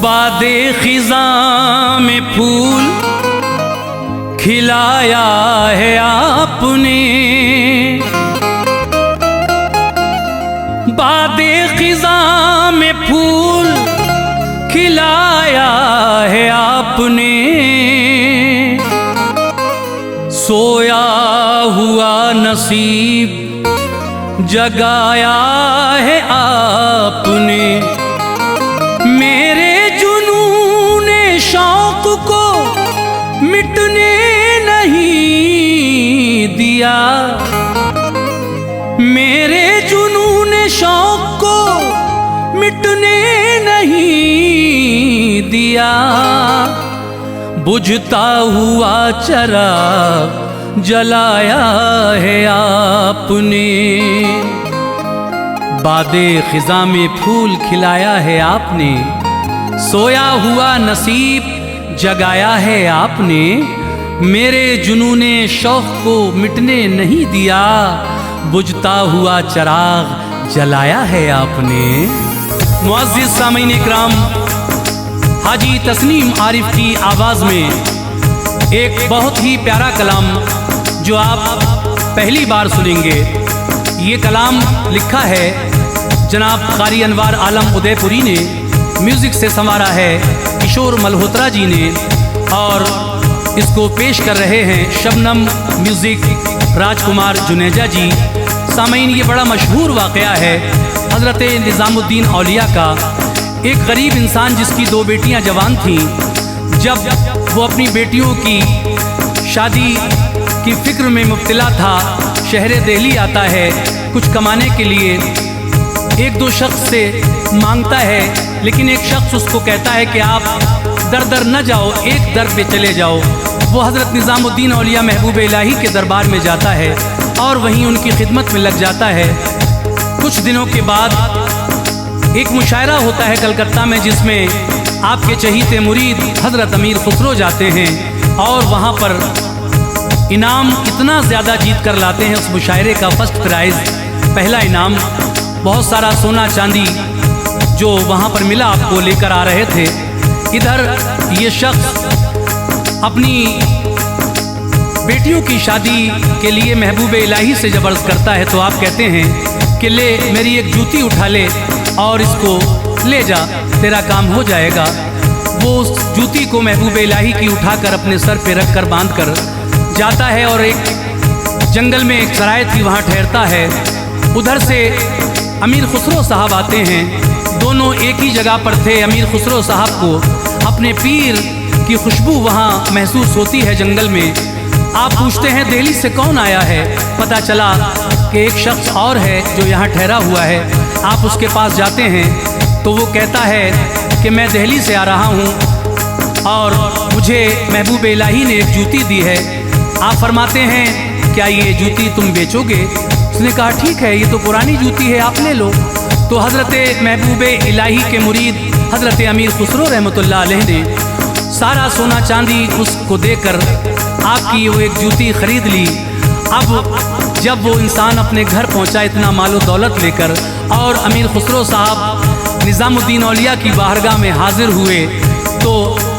बादे खिज़ां में फूल खिलाया है आपने, बादे खिज़ां में फूल खिलाया है आपने, सोया हुआ नसीब जगाया है आपने। मेरे जुनूने शौक को मिटने नहीं दिया, मेरे जुनूने शौक को मिटने नहीं दिया। बुझता हुआ चिराग जलाया है आपने, बादे खिज़ां में फूल खिलाया है आपने, सोया हुआ नसीब जगाया है आपने। मेरे जुनूने शौक को मिटने नहीं दिया, बुझता हुआ चिराग जलाया है आपने। मुअज़्ज़िज़ सामीन इकराम, हाजी तस्नीम आरिफ की आवाज़ में एक बहुत ही प्यारा कलाम जो आप पहली बार सुनेंगे। ये कलाम लिखा है जनाब क़ारी अनवार आलम उदयपुरी ने, म्यूज़िक से संवारा है किशोर मल्होत्रा जी ने, और इसको पेश कर रहे हैं शबनम म्यूज़िक राजकुमार जुनेजा जी। सामीन, ये बड़ा मशहूर वाक़या है हज़रत निज़ामुद्दीन औलिया का। एक गरीब इंसान जिसकी 2 बेटियां जवान थीं, जब वो अपनी बेटियों की शादी की फ़िक्र में मुब्तला था, शहर दिल्ली आता है कुछ कमाने के लिए। 1-2 शख्स से मांगता है, लेकिन एक शख्स उसको कहता है कि आप दर दर न जाओ, एक दर पे चले जाओ। वो हज़रत निज़ामुद्दीन औलिया महबूब इलाही के दरबार में जाता है और वहीं उनकी खिदमत में लग जाता है। कुछ दिनों के बाद एक मुशायरा होता है कलकत्ता में, जिसमें आपके चहीते मुरीद हज़रत अमीर खुसरो जाते हैं और वहाँ पर इनाम इतना ज़्यादा जीत कर लाते हैं। उस मुशायरे का फर्स्ट प्राइज़, पहला इनाम, बहुत सारा सोना चांदी जो वहाँ पर मिला आपको लेकर आ रहे थे। इधर ये शख्स अपनी बेटियों की शादी के लिए महबूब इलाही से जब अर्ज़ करता है तो आप कहते हैं कि ले मेरी एक जूती उठा ले और इसको ले जा, तेरा काम हो जाएगा। वो उस जूती को महबूब इलाही की उठाकर अपने सर पे रख कर बांध कर जाता है और एक जंगल में एक सराय थी वहाँ ठहरता है। उधर से अमीर खुसरो साहब आते हैं, दोनों एक ही जगह पर थे। अमीर खुसरो साहब को अपने पीर की खुशबू वहाँ महसूस होती है जंगल में। आप पूछते हैं दिल्ली से कौन आया है, पता चला कि एक शख्स और है जो यहाँ ठहरा हुआ है। आप उसके पास जाते हैं तो वो कहता है कि मैं दिल्ली से आ रहा हूँ और मुझे महबूब इलाही ने एक जूती दी है। आप फरमाते हैं क्या ये जूती तुम बेचोगे? उसने कहा ठीक है, ये तो पुरानी जूती है, आप ले लो। तो हज़रत महबूब इलाही के मुरीद हज़रत अमीर खुसरो रहमतुल्लाह अलैह ने सारा सोना चांदी उसको देकर आपकी वो एक जूती ख़रीद ली। अब जब वो इंसान अपने घर पहुंचा इतना मालो दौलत लेकर, और अमीर खुसरो साहब निज़ामुद्दीन औलिया की बारगाह में हाजिर हुए, तो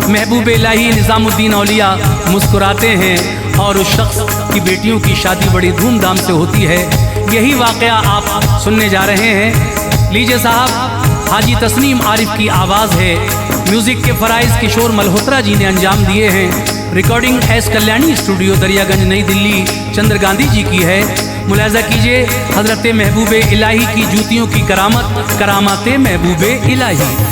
महबूब इलाही निज़ामुद्दीन औलिया मुस्कुराते हैं और उस शख्स की बेटियों की शादी बड़ी धूमधाम से होती है। यही वाक़या आप सुनने जा रहे हैं। लीजिए साहब, हाजी तस्नीम आरिफ की आवाज़ है, म्यूज़िक के फ़राइज़ किशोर मल्होत्रा जी ने अंजाम दिए हैं। Recording S Kalyani studio Daryaganj नई दिल्ली चंद्र गांधी जी की है। मुलाज़ा कीजिए हज़रत महबूब इलाही की जूतियों की करामत, करामाते महबूब इलाही।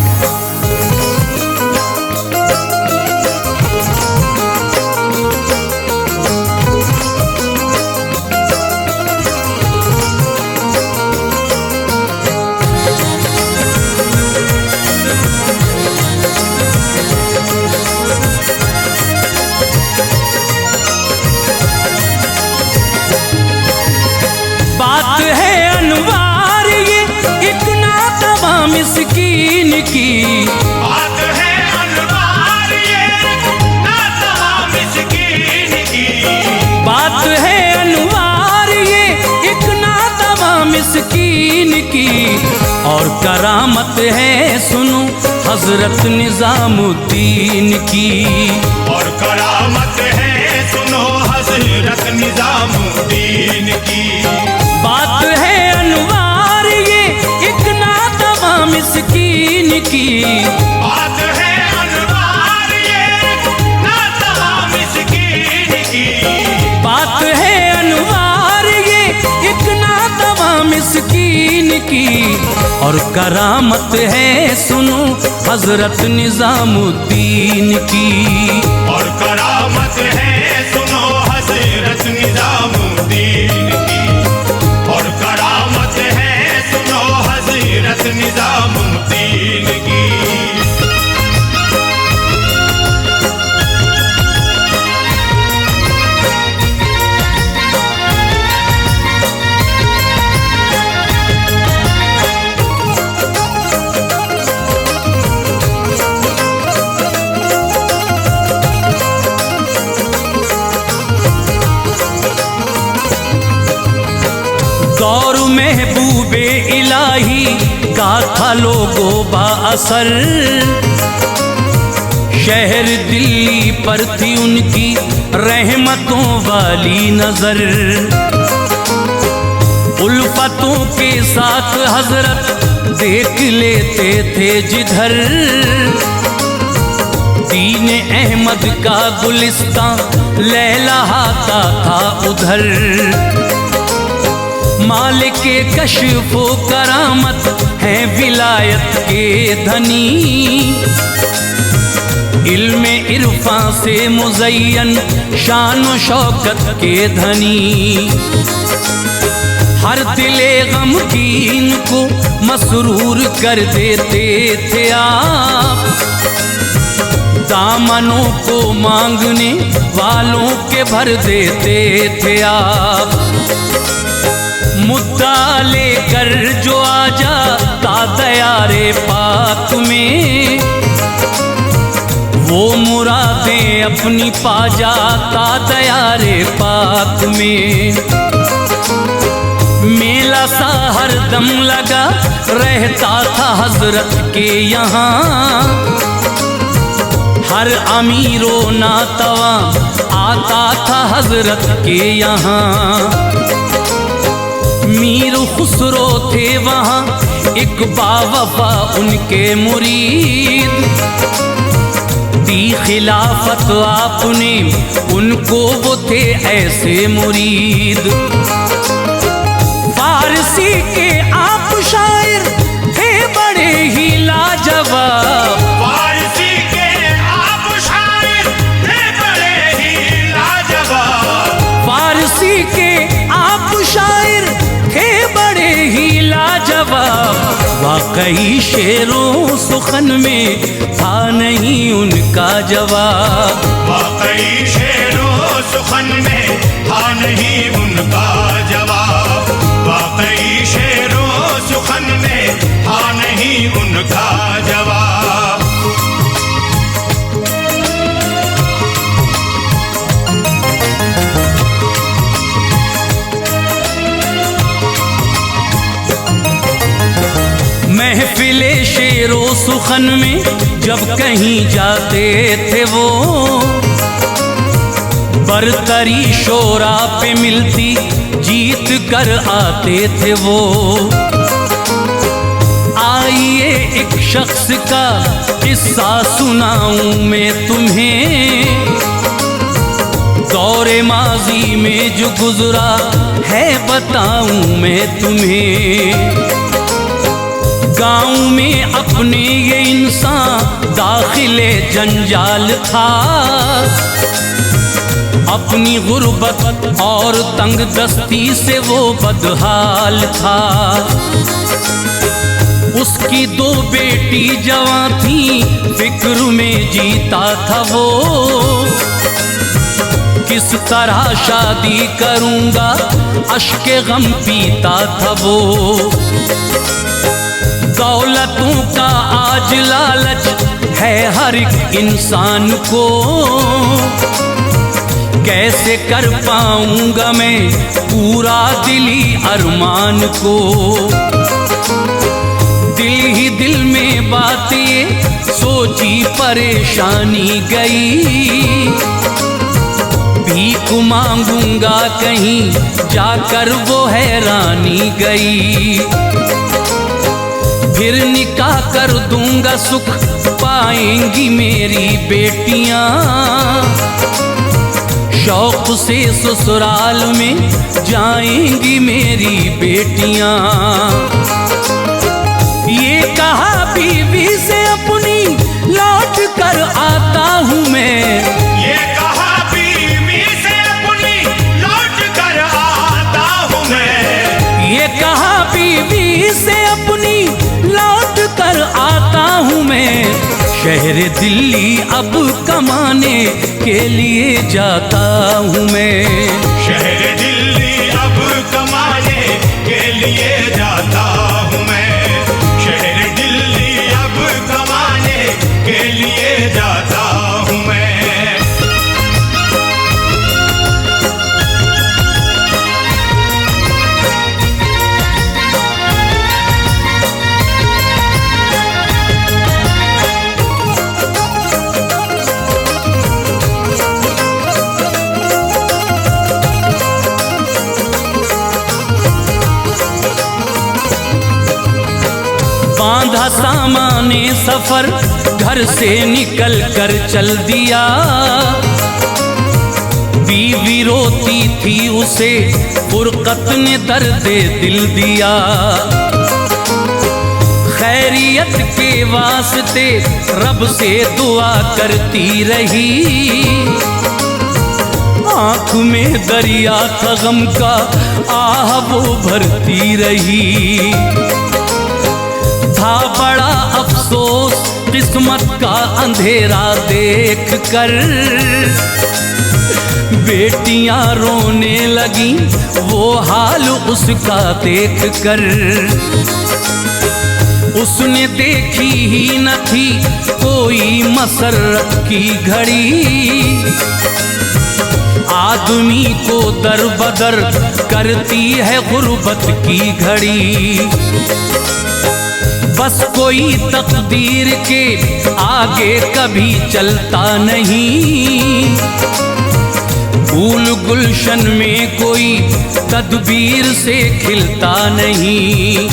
बात है अनवार ये एक नातवा मिस्कीन की, बात है अनवार ये नातवा मिस्कीन की, बात है अनवार ये एक नातवा मिस्कीन की। और करामत है सुनो हजरत निजामुद्दीन की। और करामत है सुनो हजरत निजामुद्दीन की। बात है अनवार ये एक नातवा मिस्कीन की। बात है अनवार ये नातवा मिस्कीन की। बात है अनवार ये एक नातवा मिस्कीन की। और करामत है सुनो हजरत निजामुद्दीन की। और करामत है सुनो हजरत निजामुद्दीन की। और करामत है सुनो हजरत निजामुद्दीन की। दौर महबूबे इलाही गाथा लोगों बाअसर। शहर दिल्ली पर थी उनकी रहमतों वाली नजर। उल्फतों के साथ हजरत देख लेते थे जिधर। दीन अहमद का गुलिस्तां लहलहाता था उधर। मालिक के कश्फो करामत है विलायत के धनी। इल्मे इरफां से मुज़य्यन शान व शौकत के धनी। हर दिले गमगीन को मसरूर कर देते थे आप। दामनों को मांगने वालों के भर देते थे आप। मुद्दा लेकर जो आ जाता दयारे पाक में। वो मुरादें अपनी पा जाता दयारे पाक में। मेला सा हरदम लगा रहता था हजरत के यहाँ। हर अमीरो नातवा आता था हजरत के यहाँ। मीर खुसरो थे वहाँ एक बावफा उनके मुरीद। दी खिलाफत आपने उनको वो थे ऐसे मुरीद। फारसी के आप शायर थे बड़े ही लाजवाब। फारसी के आप शायर थे बड़े ही लाजवाब। फारसी के आप शायर थे बड़े ही लाजवाब। वाकई शेरों सुखन में था नहीं उनका जवाब। वाकई शेरों सुखन में था नहीं उनका जवाब। वाकई शेरों सुखन में था नहीं उनका जवाब। महफिले शेरो सुखन में जब कहीं जाते थे वो। बरतरी शोरा पे मिलती जीत कर आते थे वो। आइए एक शख्स का किस्सा सुनाऊं मैं तुम्हें। दौरे माजी में जो गुजरा है बताऊं मैं तुम्हें। गाँव में अपने ये इंसान दाखिले जंजाल था। अपनी गुर्बत और तंग दस्ती से वो बदहाल था। उसकी दो बेटी जवां थी फिक्र में जीता था वो। किस तरह शादी करूंगा अश्के गम पीता था वो। दौलतों का आज लालच है हर एक इंसान को। कैसे कर पाऊंगा मैं पूरा दिली अरमान को। दिल ही दिल में बात ये सोची परेशानी गई, भीख मांगूंगा कहीं जाकर वो हैरानी गई। फिर निकाह कर दूंगा सुख पाएंगी मेरी बेटियां, शौक से ससुराल में जाएंगी मेरी बेटियां। ये कहा बीवी से अपनी लौट कर आता हूँ मैं, ये कहा बीवी से अपनी लौट कर आता हूँ मैं, ये कहा बीवी से अपनी लौट कर आता हूँ मैं। शहर दिल्ली अब कमाने के लिए जाता हूँ मैं, शहर दिल्ली अब कमाने के लिए जाता हूँ मैं, शहर दिल्ली अब कमाने के लिए जाता हूँ मैं। बांधा सामाने सफर घर से निकल कर चल दिया, बीवी रोती थी उसे फुरकत ने दर्दे दिल दिया। खैरियत के वास्ते रब से दुआ करती रही, आँख में दरिया था गम का आह वो भरती रही। था बड़ा अफसोस किस्मत का अंधेरा देख कर, बेटियां रोने लगी वो हाल उसका देख कर। उसने देखी ही न थी कोई मसरत की घड़ी, आदमी को दर बदर करती है गुर्बत की घड़ी। बस कोई तकदीर के आगे कभी चलता नहीं, फूल गुलशन में कोई तदबीर से खिलता नहीं।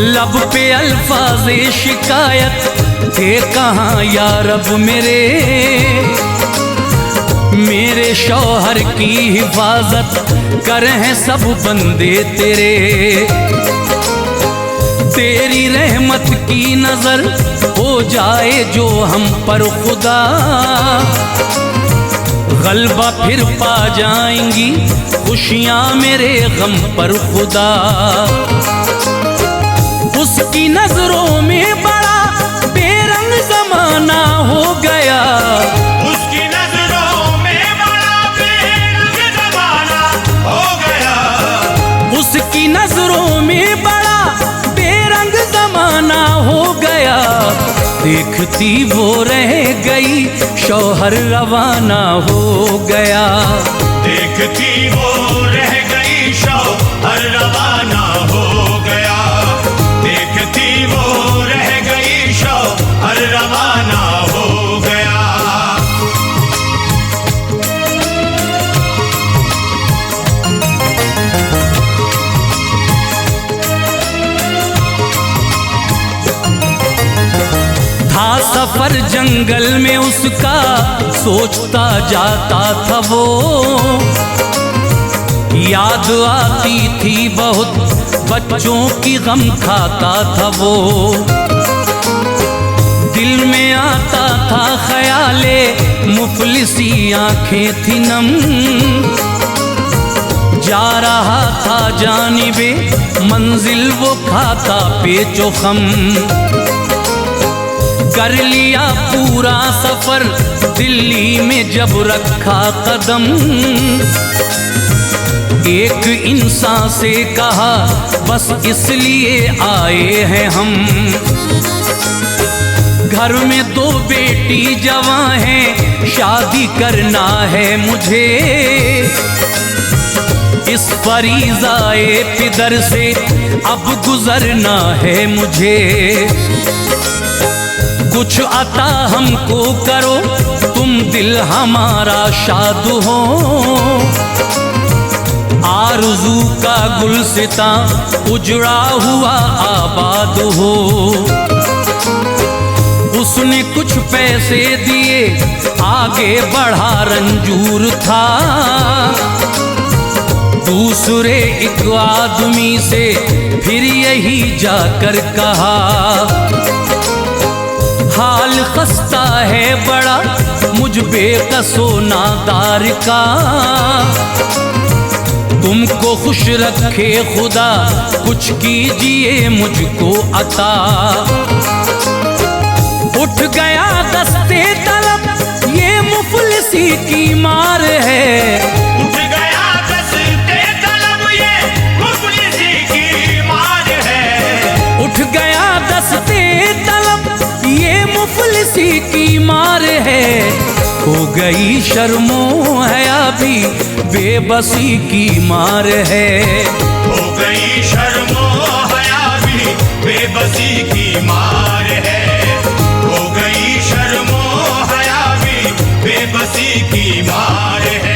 लब पे अल्फाज़े शिकायत थे कहाँ या रब मेरे शौहर की हिफाजत कर हैं सब बंदे तेरे। तेरी रहमत की नजर हो जाए जो हम पर खुदा, गलबा फिर पा जाएंगी खुशियां मेरे गम पर खुदा। उसकी नजरों में बड़ा बेरंग जमाना हो गया, उसकी नजरों में बड़ा बेरंग जमाना हो गया, उसकी नजरों में बड़ा बेरंग जमाना हो गया। देखती वो रह गई शौहर रवाना हो गया, देखती वो रह गई शौहर रवाना हो गया, देखती वो रह गई शौहर रवाना हो गया। था सफर जंगल में उसका सोचता जाता था वो, याद आती थी बहुत बच्चों की गम खाता था वो। दिल में आता था ख्याले मुफलिसी आंखें थी नम, जा रहा था जानिबे मंजिल वो खाता पेचो खम। कर लिया पूरा सफर दिल्ली में जब रखा कदम, एक इंसान से कहा बस इसलिए आए हैं हम। घर में 2 बेटी जवां हैं शादी करना है मुझे, इस फरीज़ाए पिदर से अब गुजरना है मुझे। कुछ अता हमको करो, तुम दिल हमारा शाद हो। आरज़ू का गुलसिता उजड़ा हुआ आबाद हो। उसने कुछ पैसे दिए, आगे बढ़ा रंजूर था। दूसरे एक आदमी से फिर यही जाकर कहा, हाल खस्ता है बड़ा मुझ बेकसो नादार का। तुमको खुश रखे खुदा, कुछ कीजिए मुझको अता। उठ गया दस्ते तलब, ये मुफलिसी की मार है। उठ गया दस्ते तलब, ये मुफलिसी की मार है। उठ गया दस्ते तलब, ये मुफलिसी की मार है। हो गई शर्मो हया भी बेबसी की मार है। हो गई शर्मो हया भी बेबसी की मार है। हो गई शर्मो हया भी बेबसी की मार है।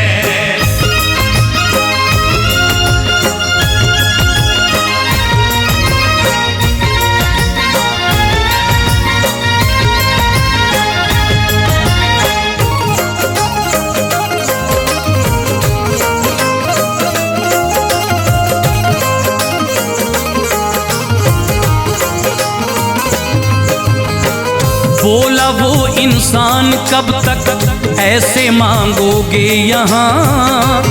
बोला वो इंसान कब तक ऐसे मांगोगे यहाँ।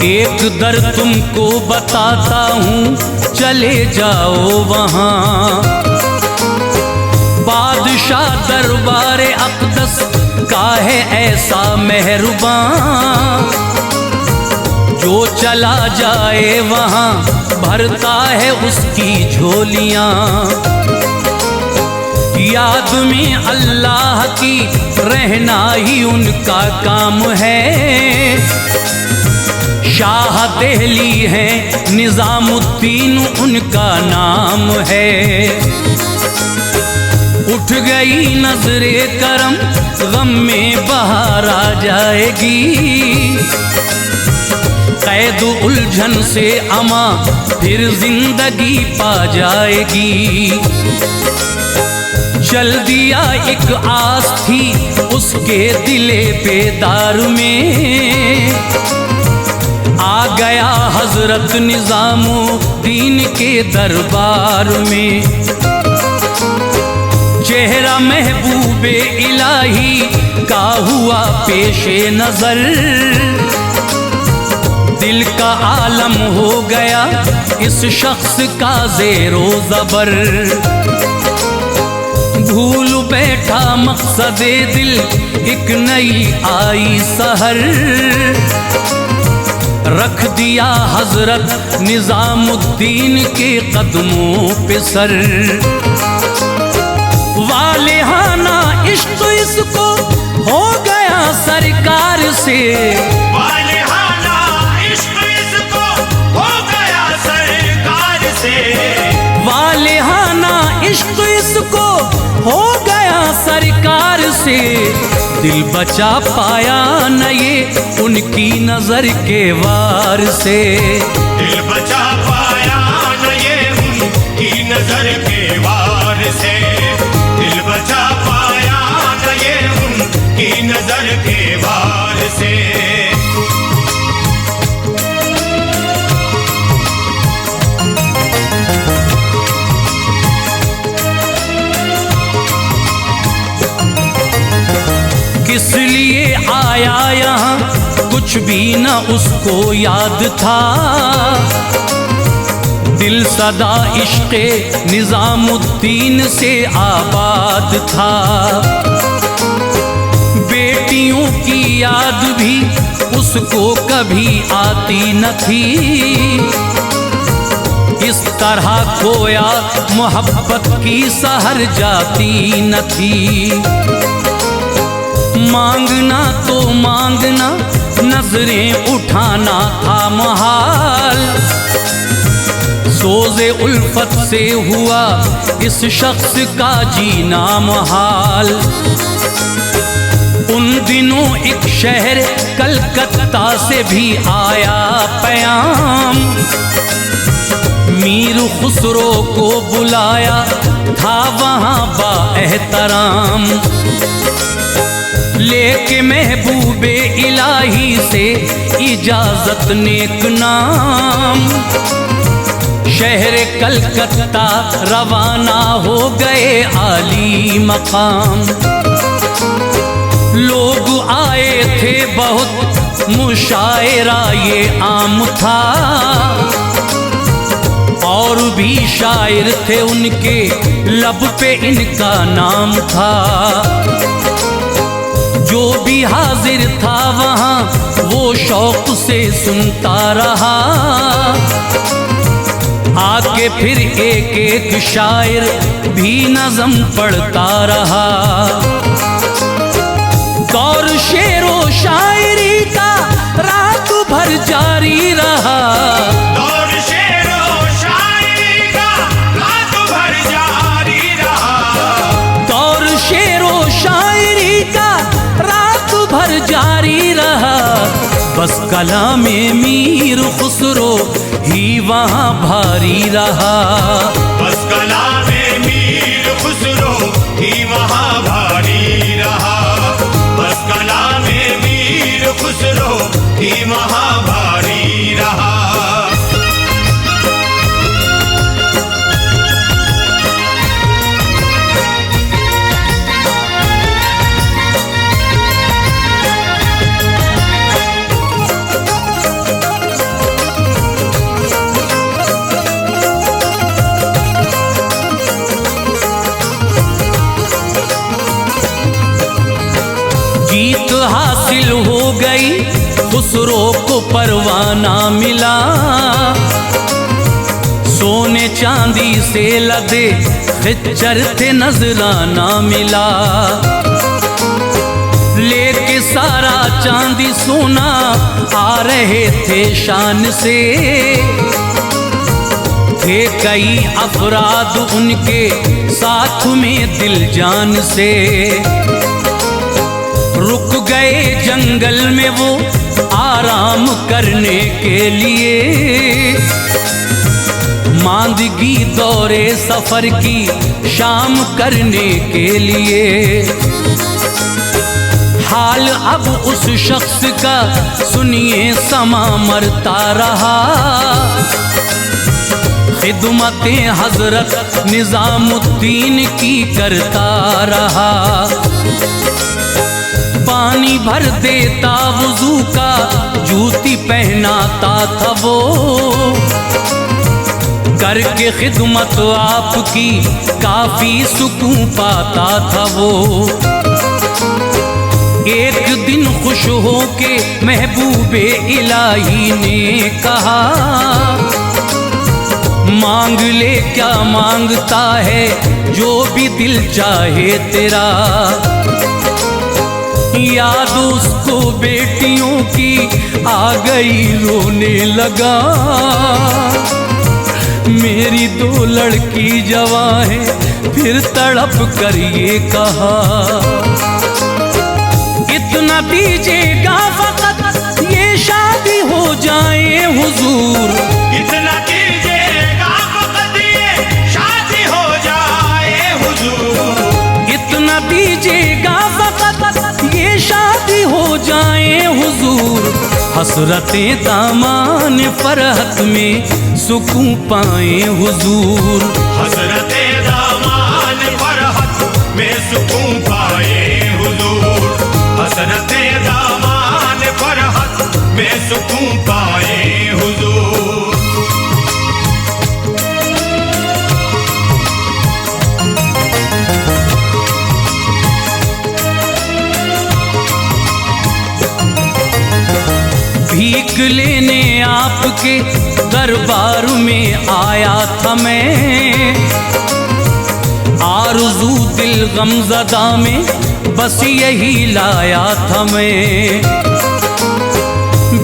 एक दर तुमको बताता हूँ, चले जाओ वहाँ। बादशाह दरबारे अक़दस का है ऐसा मेहरबान, जो चला जाए वहाँ भरता है उसकी झोलियाँ। याद में अल्लाह की रहना ही उनका काम है। शाह दहली है निज़ामुद्दीन उनका नाम है। उठ गई नजरे करम, गम में बहार आ जाएगी। कैद उलझन से अमा फिर जिंदगी पा जाएगी। चल दिया एक आस थी उसके दिले बेदार में। आ गया हजरत निज़ामुद्दीन के दरबार में। चेहरा महबूबे इलाही का हुआ पेशे नजर। दिल का आलम हो गया इस शख्स का ज़ेरो ज़बर। भूल बैठा मकसदे दिल, एक नई आई सहर। रख दिया हजरत निज़ामुद्दीन के कदमों पे सर। वालेहाना इश्क इसको हो गया सरकार से। वालेहाना इश्क इसको हो गया सरकार से। वालेहाना इश्क इसको हो गया सरकार से। दिल बचा पाया न ये उनकी नजर के वार से। दिल बचा पाया न ये उनकी नजर के वार से। दिल बचा पाया न ये उनकी नजर के वार से। किस लिए आया यहाँ कुछ भी न उसको याद था। दिल सदा इश्क़े निज़ामुद्दीन से आबाद था। बेटियों की याद भी उसको कभी आती न थी। इस तरह खोया मोहब्बत की सहर जाती न थी। मांगना तो मांगना, नजरें उठाना था महाल। सो रोज़े उल्फत से हुआ इस शख्स का जीना मुहाल। उन दिनों एक शहर कलकत्ता से भी आया पैगाम, मीर खुसरो को बुलाया था वहाँ बाएहतराम। लेके महबूबे इलाही से इजाजत नेक नाम, शहर कलकत्ता रवाना हो गए आली मकाम। लोग आए थे बहुत, मुशायरा ये आम था, और भी शायर थे उनके लब पे इनका नाम था। जो भी हाजिर था वहाँ वो शौक से सुनता रहा, आके फिर एक एक शायर भी नज़म पढ़ता रहा। दौर शेरो शायरी का रात भर जारी रहा, दौर शेरो शायरी का रात भर जारी रहा, दौर शेरो शायरी का रात भर जारी रहा। बस कलामे मीर खुसरो ही वहाँ भारी रहा, बस कलामे मीर खुसरो ही वहाँ भारी रहा, बस कलामे मीर खुसरो ही वहाँ भारी रहा। जीत हासिल हो गई, खुसरो को परवाना मिला। सोने चांदी से लदे खच्चर थे नजराना मिला। लेके सारा चांदी सोना आ रहे थे शान से, थे कई अफराद उनके साथ में दिल जान से। रुक गए जंगल में वो आराम करने के लिए, मांदगी दौरे सफर की शाम करने के लिए। हाल अब उस शख्स का सुनिए समा मरता रहा, खिदमते हजरत निजामुद्दीन की करता रहा। पानी भर देता वुजू का, जूती पहनाता था वो, करके खिदमत आपकी काफी सुकून पाता था वो। एक दिन खुश हो के महबूबे इलाही ने कहा, मांग ले क्या मांगता है जो भी दिल चाहे तेरा। याद उसको बेटियों की आ गई, रोने लगा। मेरी दो लड़की जवां है, फिर तड़प कर ये कहा, इतना दीजिएगा वक़्त ये शादी हो जाए हुजूर। इतना दीजिएगा वक़्त ये शादी हो जाए हुजूर। इतना दीजिएगा वक़्त ये शादी हो जाए हुजूर। हसरतें दामान फरहत में सुकून पाए हुजूर। हसरते दामान फरहत में सुकून पाए हुजूर। हसरते दामान फरहत में सुकून पाए हुजूर। भीख लेने आपके दरबार में आया था मैं, आरज़ू दिल गमज़दा में बस यही लाया था मैं।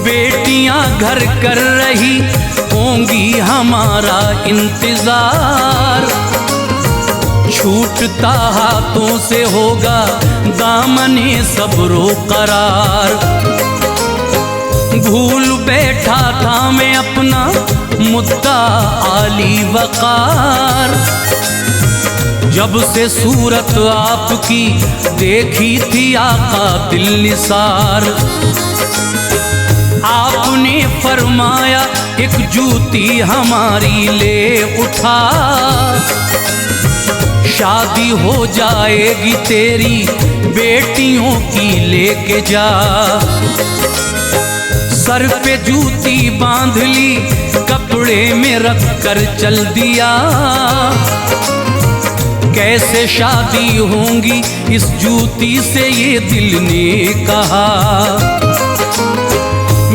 बेटियां जूतियां घर कर रही होंगी हमारा इंतजार। छूटता हाथों से होगा दामने सब्रो करार। भूल बैठा था मैं अपना मुद्दा आली वकार। जब से सूरत आपकी देखी थी आका दिल निसार। आपने फरमाया एक जूती हमारी ले उठा। शादी हो जाएगी तेरी बेटियों की लेके जा। सर पे जूती बांध ली कपड़े में रख कर चल दिया। कैसे शादी होंगी इस जूती से ये दिल ने कहा।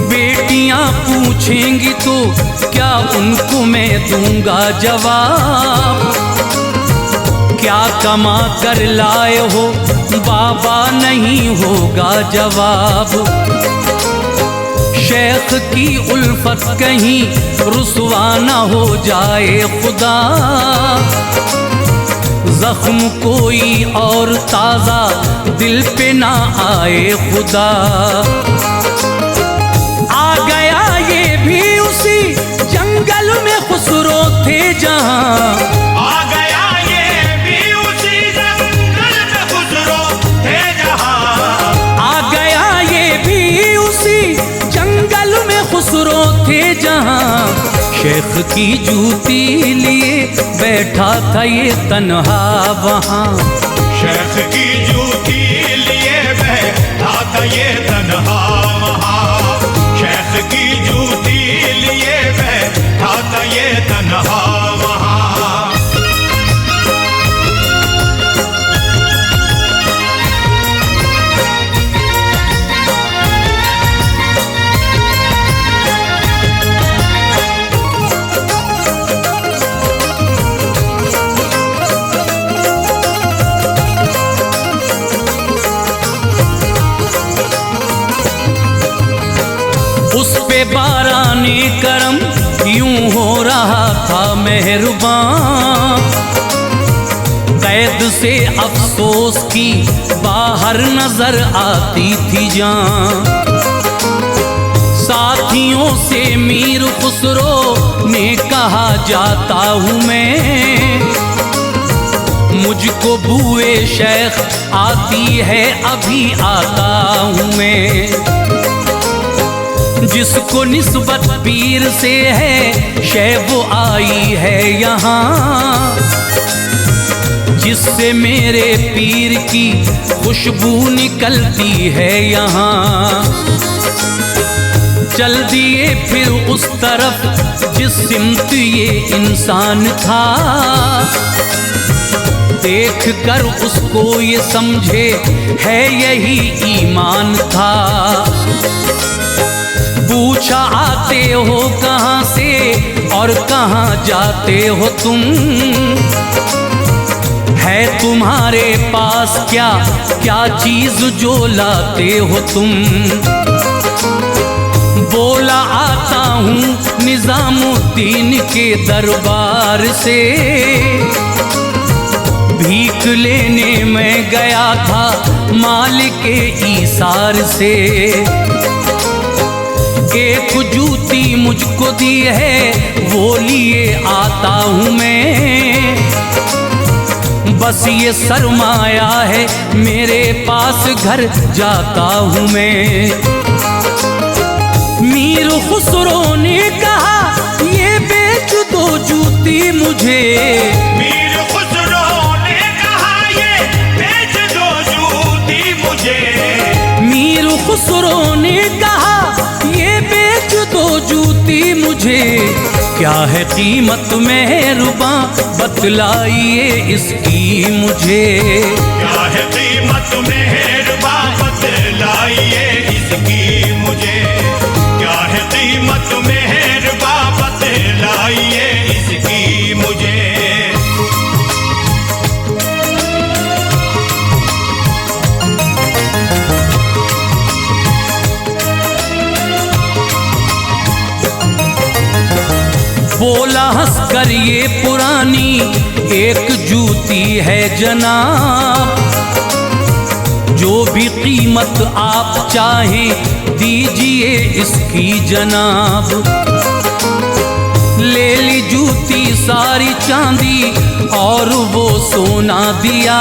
बेटियां पूछेंगी तो क्या उनको मैं दूंगा जवाब। क्या कमा कर लाए हो बाबा नहीं होगा जवाब। शेख की उल्फत कहीं रुसवा न हो जाए खुदा। जख्म कोई और ताजा दिल पे ना आए खुदा। आ गया ये भी उसी जंगल में खुसरो थे जहां। आ गया ये भी उसी जंगल में खुसरो थे जहां। आ गया ये भी उसी जंगल में खुसरो थे जहां। शेख की जूती लिए बैठा था ये तन्हा वहां। शेख की जूती लिए बैठा था ये तन्हा वहां। शेख की जूती लिए बैठा था ये तन्हा वहां। उस पे बाराने करम यूं हो रहा था मेहरबान। कैद से अफसोस की बाहर नजर आती थी जान। साथियों से मीर खुसरो ने कहा जाता हूँ मैं। मुझको बुए शेख आती है अभी आता हूँ मैं। जिसको निस्बत पीर से है शय वो आई है यहाँ। जिससे मेरे पीर की खुशबू निकलती है यहाँ। चल दिए फिर उस तरफ जिस सिमत ये इंसान था। देख कर उसको ये समझे है यही ईमान था। पूछा आते हो कहाँ से और कहाँ जाते हो तुम। है तुम्हारे पास क्या क्या चीज जो लाते हो तुम। बोला आता हूँ निजामुद्दीन के दरबार से। भीख लेने मैं गया था मालिक के ईसार से। एक जूती मुझको दी है वो लिए आता हूँ मैं। बस ये सरमाया है मेरे पास घर जाता हूँ मैं। मीर खुसरो ने कहा ये बेच दो जूती मुझे। मीर खुसरो ने कहा ये बेच दो जूती मुझे। मीर खुसरो ने कहा ये बेच दो जूती मुझे। क्या है कीमत मेहरबां बतलाइए इसकी मुझे। क्या है कीमत मेहरबां बतलाइए इसकी मुझे। क्या है कीमत मेहरबां बतलाइए इसकी मुझे। बोला हंसकर ये पुरानी एक जूती है जनाब, जो भी कीमत आप चाहें दीजिए इसकी जनाब। ले ली जूती सारी चांदी और वो सोना दिया,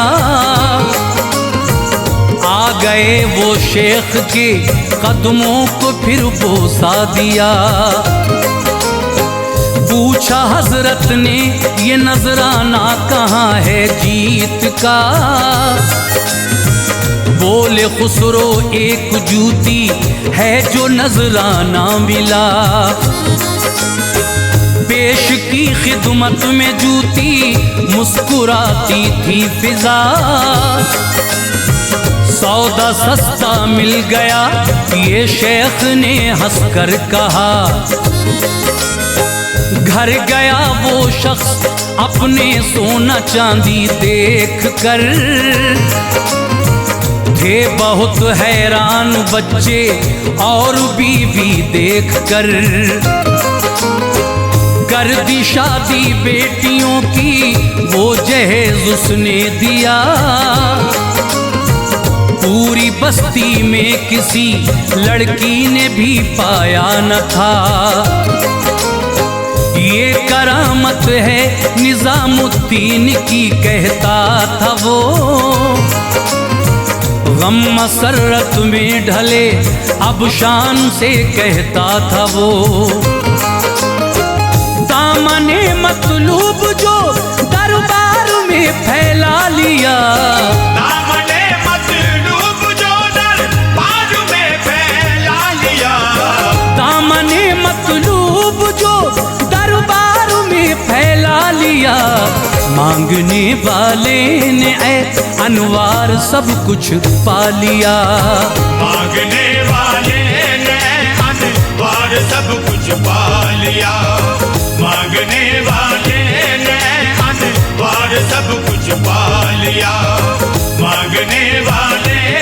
आ गए वो शेख के कदमों को फिर बोसा दिया। पूछा हजरत ने ये नजराना कहाँ है जीत का, बोले खुसरो एक जूती है जो नजराना मिला। पेश की खिदमत में जूती मुस्कुराती थी फिजा, सौदा सस्ता मिल गया ये शेख ने हंसकर कहा। घर गया वो शख्स अपने सोना चांदी देख कर, थे बहुत हैरान बच्चे और बीवी देख कर। कर दी शादी बेटियों की वो जहेज उसने दिया, पूरी बस्ती में किसी लड़की ने भी पाया न था। ये करामत है निजामुद्दीन की कहता था वो, गम मसरत में ढले अब शान से कहता था वो। दामने मतलूब जो दरबार में फैला लिया, दामने मतलूब जो दरबार में फैला लिया, दामने मतलूब जो दरबार में फैला लिया। मांगने वाले ने ऐ अनवार सब कुछ पा लिया, मांगने वाले ने अनवार सब कुछ पा लिया, मांगने वाले ने अनवार सब कुछ पा लिया, मांगने वाले